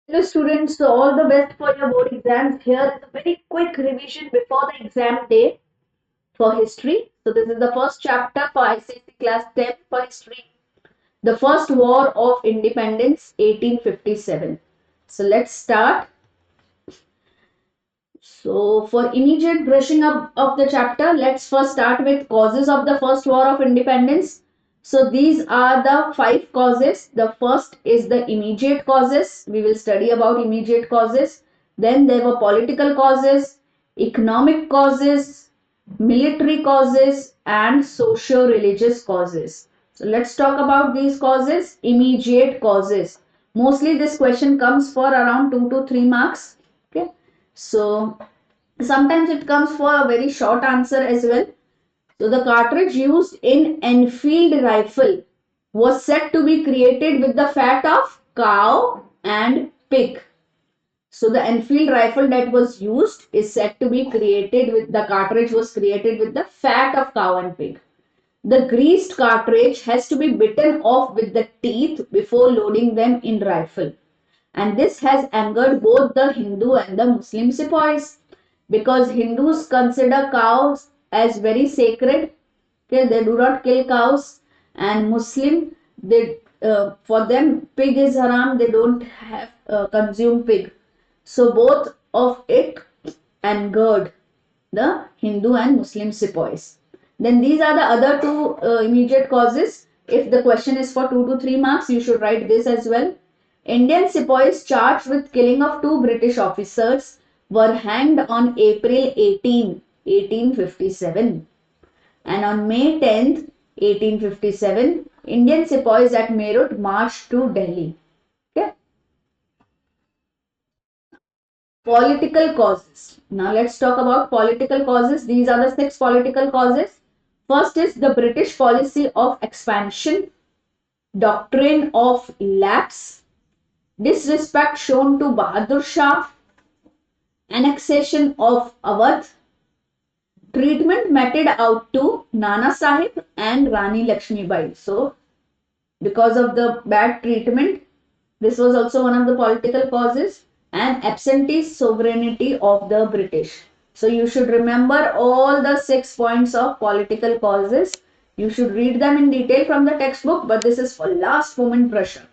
Hello students, so all the best for your board exams. Here is a very quick revision before the exam day for history. So this is the first chapter for ICSE class 10 for history. The First War of Independence 1857. So let's start. So for immediate brushing up of the chapter, let's first start with causes of the First War of Independence. So these are the five causes. The first is the immediate causes. We will study about immediate causes. Then there were political causes, economic causes, military causes, and socio-religious causes. So let's talk about these causes. Immediate causes. Mostly this question comes for around 2 to 3 marks. Okay. So sometimes it comes for a very short answer as well. So the cartridge used in Enfield rifle was said to be created with the fat of cow and pig. So the Enfield rifle that was used is said to be created with the cartridge was created with the fat of cow and pig. The greased cartridge has to be bitten off with the teeth before loading them in rifle. And this has angered both the Hindu and the Muslim sepoys because Hindus consider cows as very sacred. Okay, they do not kill cows, and Muslim they for them pig is haram. They don't have consume pig. So both of it angered the Hindu and Muslim sepoys. Then these are the other two immediate causes. If the question is for 2 to 3 marks, you should write this as well. Indian sepoys charged with killing of two British officers were hanged on April 18, 1857. And on May 10th, 1857, Indian sepoys at Meerut marched to Delhi. Okay. Political causes. Now let's talk about political causes. These are the six political causes. First is the British policy of expansion, doctrine of lapse, disrespect shown to Bahadur Shah, annexation of Awadh, treatment meted out to Nana Sahib and Rani Lakshmibai. So, because of the bad treatment, this was also one of the political causes, and absentee sovereignty of the British. So, you should remember all the 6 points of political causes. You should read them in detail from the textbook, but this is for last moment pressure.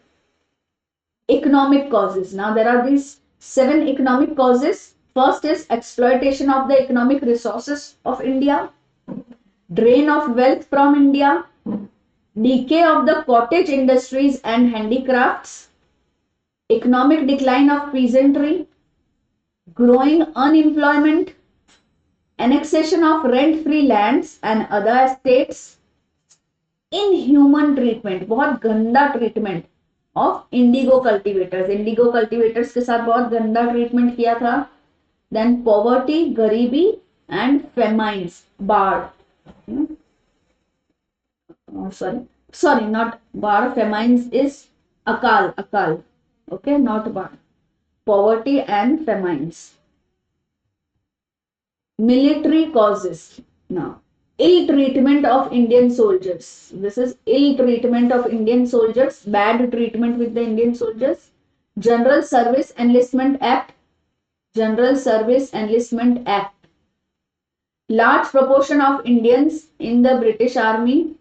Economic causes. Now there are these 7 economic causes. First is exploitation of the economic resources of India, drain of wealth from India, decay of the cottage industries and handicrafts, economic decline of peasantry, growing unemployment, annexation of rent-free lands and other estates, inhuman treatment, बहुत गंदा treatment of indigo cultivators. Indigo cultivators के साथ बहुत गंदा treatment किया था. Then poverty, गरीबी and famines, बाढ़. Sorry, not बाढ़. Famines is akal. Okay, not बाढ़. Poverty and famines. Military causes. Now, ill treatment of Indian soldiers. This is ill treatment of Indian soldiers, bad treatment with the Indian soldiers. General Service Enlistment Act. General Service Enlistment Act. Large proportion of Indians in the British Army.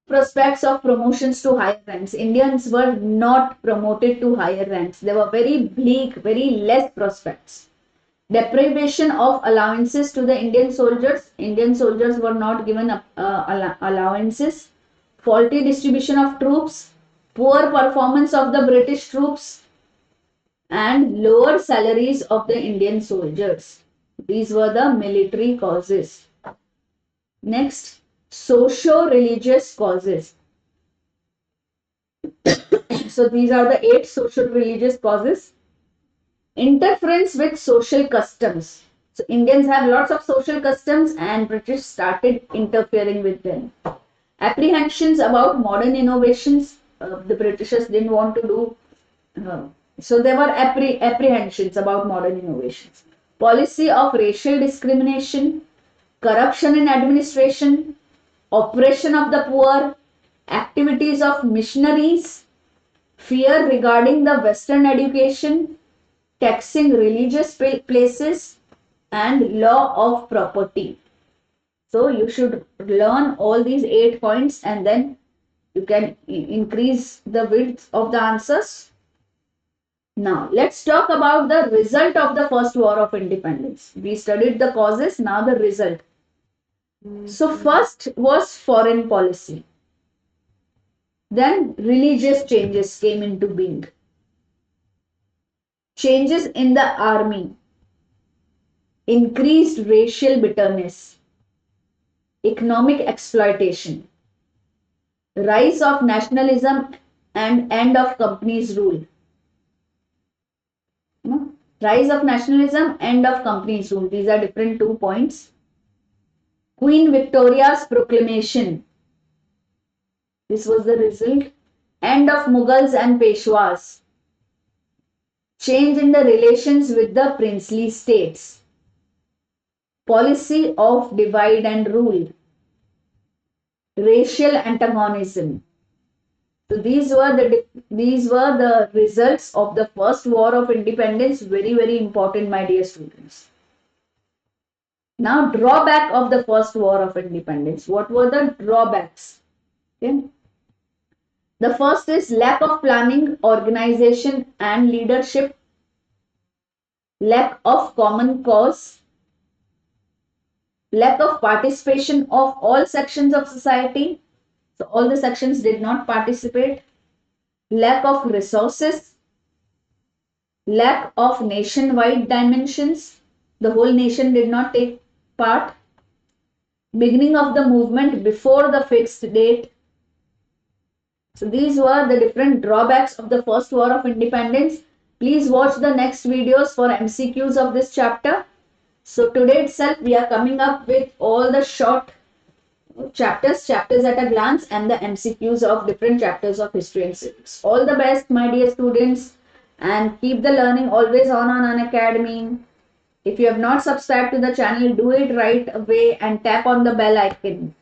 Prospects of promotions to higher ranks. Indians were not promoted to higher ranks. They were very bleak, very less prospects. Deprivation of allowances to the Indian soldiers. Indian soldiers were not given allowances. Faulty distribution of troops. Poor performance of the British troops. And lower salaries of the Indian soldiers. These were the military causes. Next, socio-religious causes. So these are the 8 socio-religious causes. Interference with social customs. So Indians have lots of social customs and British started interfering with them. Apprehensions about modern innovations. The Britishers didn't want to do. So there were apprehensions about modern innovations. Policy of racial discrimination, corruption in administration, oppression of the poor, activities of missionaries, fear regarding the Western education, taxing religious places, and law of property. So you should learn all these 8 points and then you can increase the width of the answers. Now let's talk about the result of the first war of independence. We studied the causes, now the result. So first was foreign policy. Then religious changes came into being. Changes in the army, increased racial bitterness, economic exploitation, rise of nationalism and end of companies rule. Rise of nationalism, end of companies rule. These are different 2 points. Queen Victoria's proclamation. This was the result. End of Mughals and Peshwas. Change in the relations with the princely states. Policy of divide and rule. Racial antagonism. So these were the results of the first war of independence. Very, very important, my dear students. Now, drawback of the first war of independence. What were the drawbacks? Okay. The first is lack of planning, organization, and leadership. Lack of common cause. Lack of participation of all sections of society. So all the sections did not participate. Lack of resources. Lack of nationwide dimensions. The whole nation did not take part. Beginning of the movement before the fixed date. So these were the different drawbacks of the first war of independence. Please watch the next videos for MCQs of this chapter. So today itself we are coming up with all the short chapters at a glance, and the MCQs of different chapters of history and civics. All the best, my dear students, and keep the learning always on Unacademy. If you have not subscribed to the channel, do it right away and tap on the bell icon.